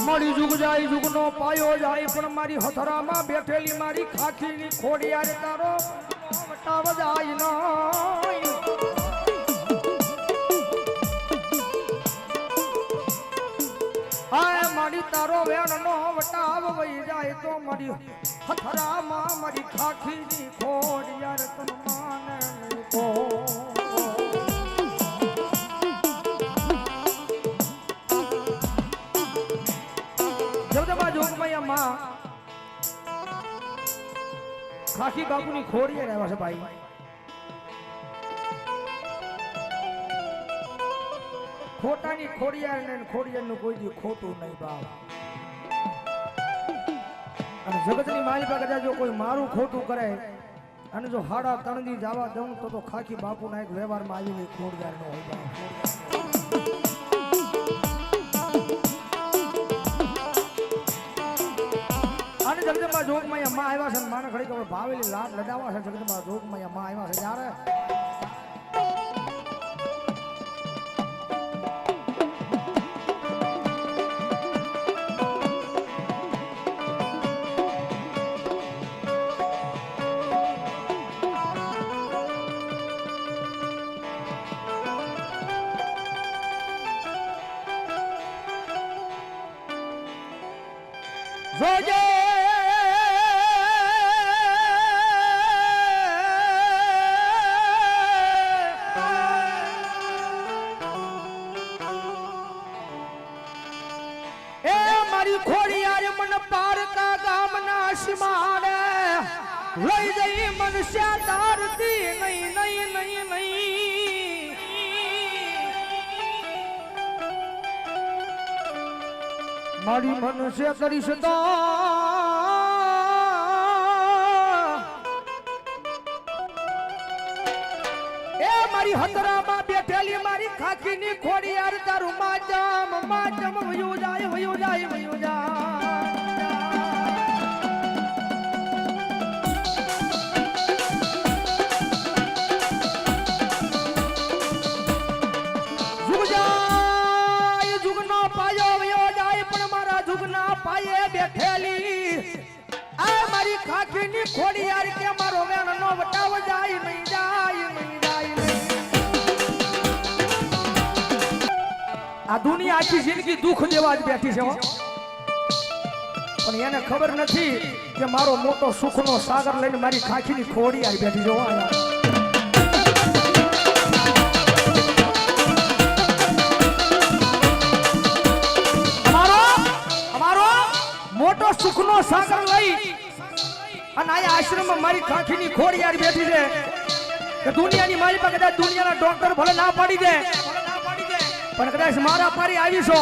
મારી જુગ જાય જુગનો પાયો જાય પણ મારી હથરામાં બેઠેલી મારી ખાખીની ખોડિયાર તારો વટાવ જાય નહીં આ મારી તારો વેણનો વટાવ વઈ જાય તો મારી હથરામાં મારી ખાખીની ખોડિયાર તન માને નહીં કો ખાખી બાપુની ખોડિયાર આવ્યા છે ભાઈ ખોટાની ખોડિયાર ને ખોડિયારનું કોઈ દી ખોટું નહીં બાપ અને જગતની માલિકા કદાચ જો કોઈ મારું ખોટું કરે અને જો હાડા તણદી જવા દઉં તો ખાખી બાપુના એક વ્યવહારમાં આવીને ખોડિયાર નો હોય બાપ જગદંબા જોગમાં માં આવ્યા છે માને ખડી ખબર ભાવેલી લાડ લડાવા છે જગદંબા જોગમાં માં આવ્યા છે યાર જોજે ખોડિયાર મન પારકા ગામના સીમાડે લઈ જઈ મનુષ્ય તારતી નહીં નહીં નહીં નહીં મારી મનુષ્ય કરીશ તો એ મારી હતરામાં બેઠેલી મારી ખાખીની ખોડિયાર તારું માજમ વયું જાય વયું જાય વયું જાય જુગ જાય જુગનો પાયો વયો જાય પણ મારા જુગના પાયે બેઠેલી આ મારી ખાખીની ખોડિયાર કે મારો વેણનો વટાવ જાય નહીં જાય નહીં આ દુનિયા આખી જિંદગી દુઃખ દેવા જ બેઠી છે પણ એને ખબર નથી કે મારો મોટો સુખનો સાગર લઈને મારી ખાખીની ખોડિયાર બેઠી છે અમારો મોટો સુખનો સાગર લઈ અને આ આશ્રમમાં મારી ખાખીની ખોડિયાર બેઠી છે કે દુનિયાની મારી પાસે કદાચ દુનિયાના ડોક્ટર ભલે ના પાડી દે પણ કદાચ મારા પારી આવીશો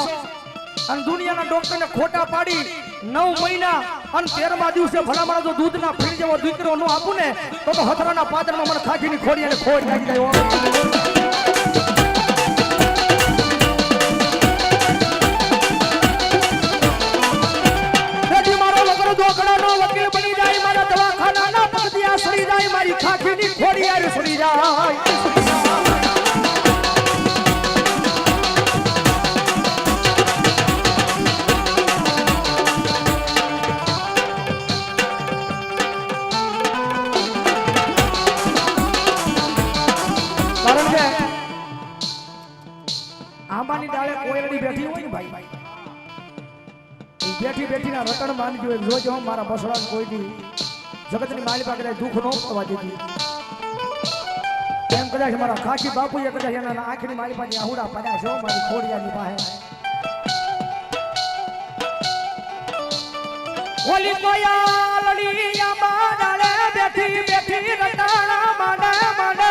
અને દુનિયાના ડોક્ટરને ખોટા પાડી 9 મહિના અને 13મા દિવસે ભલામણ જો દૂધના ફીણ જેવો દીકરો નો આપું ને તો હથરાના પાદરમાં મને ખાખીની ખોડિયાને ખોડ લાગી જાય મારો વગર દોકડાનો વકીલ બની જાય મારા દવાખાનાના પગથિયા સડી જાય મારી ખાખીની ખોડિયાર સડી જાય આંબાની ડાળે કોયલડી બેઠી હોય ને ભાઈ બેઠી બેઠી ના રતન માનજો જોજો મારા બસડા કોઈ દી જગતની માલિકા કદાચ દુઃખ નો થવા દેતી એમ કદાચ મારા ખાખી બાપુએ કદાચ એના આંખની મારી પાસે આહુડા પડ્યા છે મારી ખોડિયાની પાસે ઓલી કોયલડી આંબા ડાળે બેઠી બેઠી રતાણા માડે માડે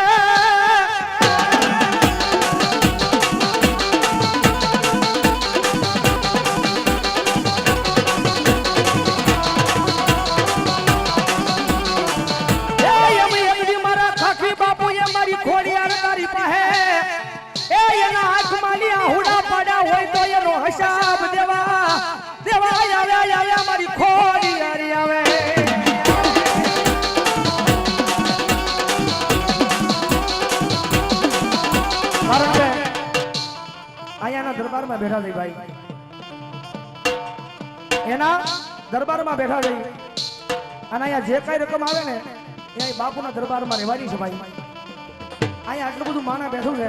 હિસાબ દેવા દેવા આવ્યા મારી ખોડિયાર આવે આયાના દરબારમાં બેઠા થઈ ભાઈ એના દરબારમાં બેઠા રહી અને અહીંયા જે કઈ રકમ આવે ને એ બાપુના દરબારમાં રહેવાની છે ભાઈ. અહીંયા આટલું બધું માણા બેઠું છે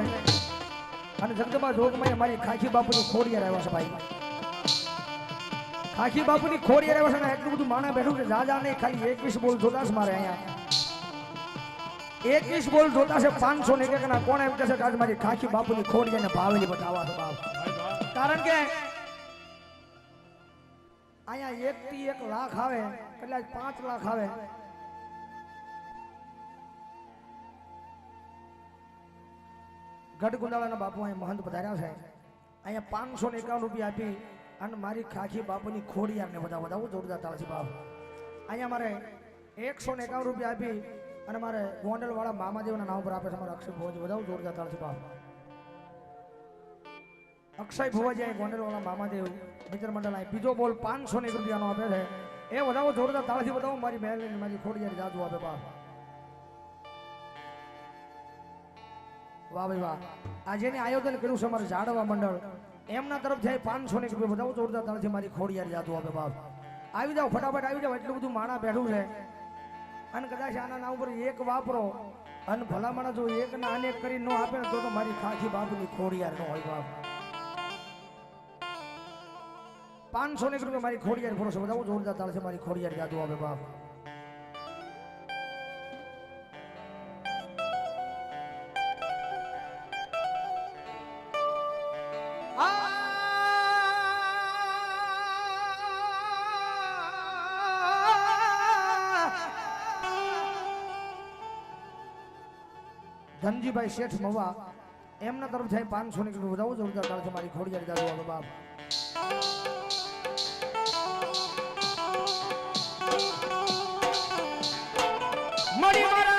અને જગદંબા જોગમાં અમારી ખાખી બાપુની ખોડિયાર આવ્યા છે ભાઈ. ખાખી બાપુની ખોડિયાર આવ્યા છે ને એટલું બધું માણા બેઠું છે. જાજા નહીં ખાલી 21 બોલ જોતા છે મારે અહીંયા 21 બોલ જોતા છે 500 ને કે કોણ એમ કહે છે કે આજ મારી ખાખી બાપુની ખોડિયાને ભાવેલી બતાવવા છે બાપ. કારણ કે અહીંયા 1 થી 1 લાખ આવે એટલે 5 લાખ આવે. ગઢ ગુંદાળાના બાપુ અહીંયા મહંત પધાર્યા છે. અહીંયા 551 રૂપિયા આપી અને મારી ખાખી બાપુની ખોડિયારને વધાવું જોરદાર તાળથી બાપ. અહીંયા મારે 151 રૂપિયા આપી અને મારે ગોંડલ વાળા મામાદેવના નામ પર આપે છે મારા અક્ષય ભુવાજી વધાવું જોરદાર તાળથી બાપ. અક્ષય ભુવાજી ગોંડલ વાળા મામાદેવ મિત્ર મંડળ બીજો બોલ 501 રૂપિયાનો આપે છે. એ વધાવો જોરદાર તાળથી વધાવો મારી મહેલ મારી ખોડિયાર જાદુ આપે બાપ. વાહ ભાઈ વાહ. આ જેને આયોજન કર્યું છે મારે જાડવા મંડળ એમના તરફથી 501 રૂપિયા વધાવો જોરદાર તાળથી મારી ખોડિયાર જાદુ આપે બાપ. આવી જાઓ ફટાફટ આવી જાઓ. એટલું બધું માણા બેઠું છે અને કદાચ આના નામ ઉપર એક વાપરો અને ભલામણ જો એક ના અનેક કરી ન આપે ને તો મારી ખાખી બાપુની ખોડિયાર ન હોય બાપ. 501 રૂપિયા મારી ખોડિયાર ભરોસો વધાવો જોરદાર તાળથી મારી ખોડિયાર જાદુ આપે બાપ. ધનજીભાઈ શેઠ મવા એમના તરફથી 501 રૂપિયા વધાવો જોરદાર તાળથી મારી ખોડિયાર જાદુ આપે બાપ. મળી મારા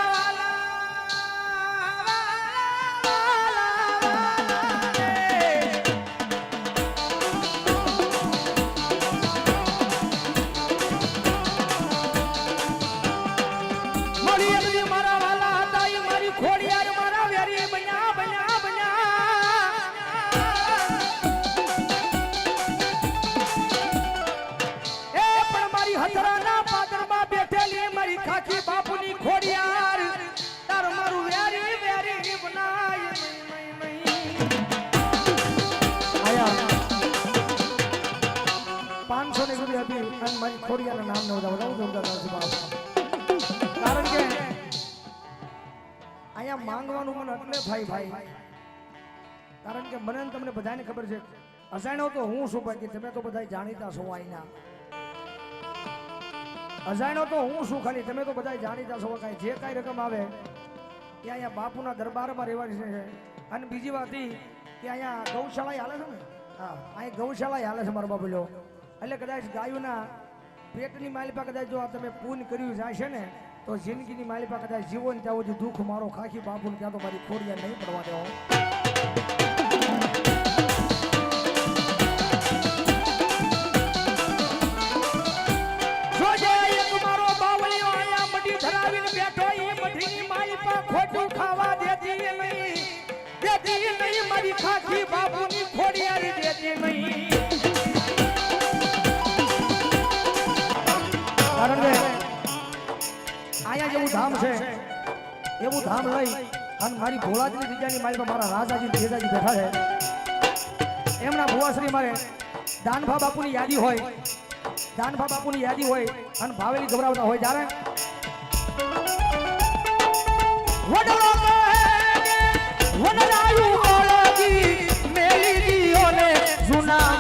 ખાખી બાપુની ખોડિયાર તાર મારું વેરી વેરી બનાય આયા 501 રૂપિયા આપી અને મારી ખોડિયારના નામ ને વધાવો જોરદાર તાળથી બાપ. કારણ કે અહીંયા માંગવાનું મન એટલે થાય ભાઈ. કારણ કે મને તમને બધાને ખબર છે અજાણ્યો તો હું શું બાકી તમે તો બધા જાણીતા છો. આઈના અજાણ્યો તો હું શું ખાલી તમે તો બધા જાણીતા છો. કાંઈ જે કાંઈ રકમ આવે એ અહીંયા બાપુના દરબારમાં રહેવાની છે. અને બીજી વાત એ કે અહીંયા ગૌશાળા હાલે છે ને. હા અહીં ગૌશાળા હાલે છે મારો બાબુલો. એટલે કદાચ ગાયોના પેટની માલિપા કદાચ જો આ તમે પૂન કર્યું જાય છે ને તો જિંદગીની માલિપા કદાચ જીવન ત્યાં સુધી દુઃખ મારો ખાખી બાપુને ત્યાં તો મારી ખોડિયાર નહીં પડવા દેવો. ખોટું ખાવા દેતી નહીં મારી ખાખી બાપુની ખોડિયાર દેતી નહીં. કારણ કે અહીંયા જેવું ધામ છે એવું ધામ લઈ અને મારી ભોળાજીની જગ્યાની મારી મારા રાજાજી ભેજાજી બેઠા છે. એમના ભુવાશ્રી મારે દાનભા બાપુની યાદી હોય અને ભાવેલી ગભરાવતા હોય જ્યારે વડલાયું ઓળગી મેલી દીઓને જૂના